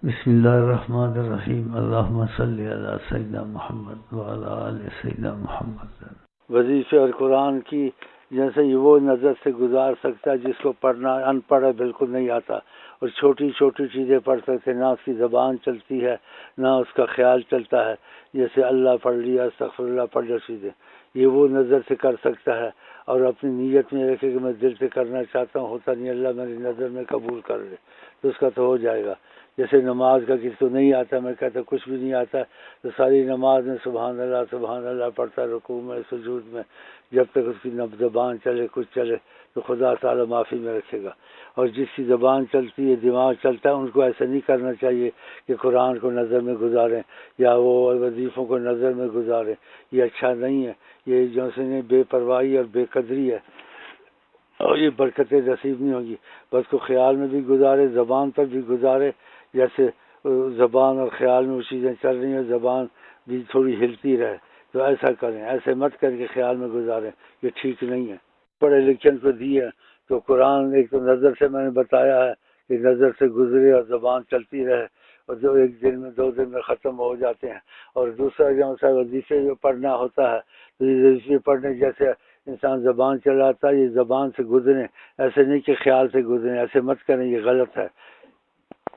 بسم اللہ الرحمن الرحیم، اللہم صلی علی سیدنا محمد وعلی آل سیدنا محمد۔ وظیفے اور قرآن کی جیسے یہ وہ نظر سے گزار سکتا ہے جس کو پڑھنا ان پڑھ بالکل نہیں آتا، اور چھوٹی چھوٹی چیزیں پڑھ سکتے، نہ اس کی زبان چلتی ہے نہ اس کا خیال چلتا ہے، جیسے اللہ پڑھ لیا، استغفر اللہ پڑھ لیا، چیزیں یہ وہ نظر سے کر سکتا ہے، اور اپنی نیت میں رکھے کہ میں دل سے کرنا چاہتا ہوں، ہوتا نہیں، اللہ میری نظر میں قبول کر لے تو اس کا تو ہو جائے گا۔ جیسے نماز کا کسی کو نہیں آتا، میں کہتا کچھ بھی نہیں آتا، تو ساری نماز میں سبحان اللہ پڑھتا، رکوع میں سجود میں، جب تک اس کی زبان چلے کچھ چلے تو خدا تعالی معافی میں رکھے گا۔ اور جس کی زبان چلتی ہے، دماغ چلتا ہے، ان کو ایسا نہیں کرنا چاہیے کہ قرآن کو نظر میں گزاریں یا وہ وظیفوں کو نظر میں گزاریں، یہ اچھا نہیں ہے، یہ جو سے بے پرواہی اور بے قدری ہے، اور یہ برکتیں نصیب نہیں ہوں گی۔ بس کو خیال میں بھی گزارے، زبان پر بھی گزارے، جیسے زبان اور خیال میں وہ چیزیں چل رہی ہیں، زبان بھی تھوڑی ہلتی رہے، تو ایسا کریں، ایسے مت کر کے خیال میں گزاریں، یہ ٹھیک نہیں ہے۔ پڑھے لکھن کو دی ہے تو قرآن ایک تو نظر سے میں نے بتایا ہے کہ نظر سے گزرے اور زبان چلتی رہے، اور جو ایک دن میں دو دن میں ختم ہو جاتے ہیں۔ اور دوسرا جو سا وظیفے جو پڑھنا ہوتا ہے تو یہ وظیفے پڑھنے جیسے انسان زبان چلاتا ہے، یہ زبان سے گزریں، ایسے نہیں کہ خیال سے گزریں، ایسے مت کریں، یہ غلط ہے،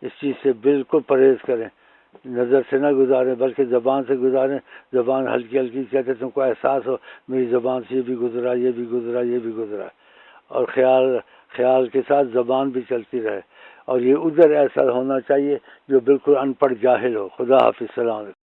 اس چیز سے بالکل پرہیز کریں، نظر سے نہ گزاریں بلکہ زبان سے گزاریں۔ زبان ہلکی ہلکی کہتے تم کو احساس ہو میری زبان سے یہ بھی گزرا، یہ بھی گزرا، یہ بھی گزرا، اور خیال کے ساتھ زبان بھی چلتی رہے، اور یہ ادھر ایسا ہونا چاہیے جو بالکل ان پڑھ جاہل ہو۔ خدا حافظ، السلام علیکم۔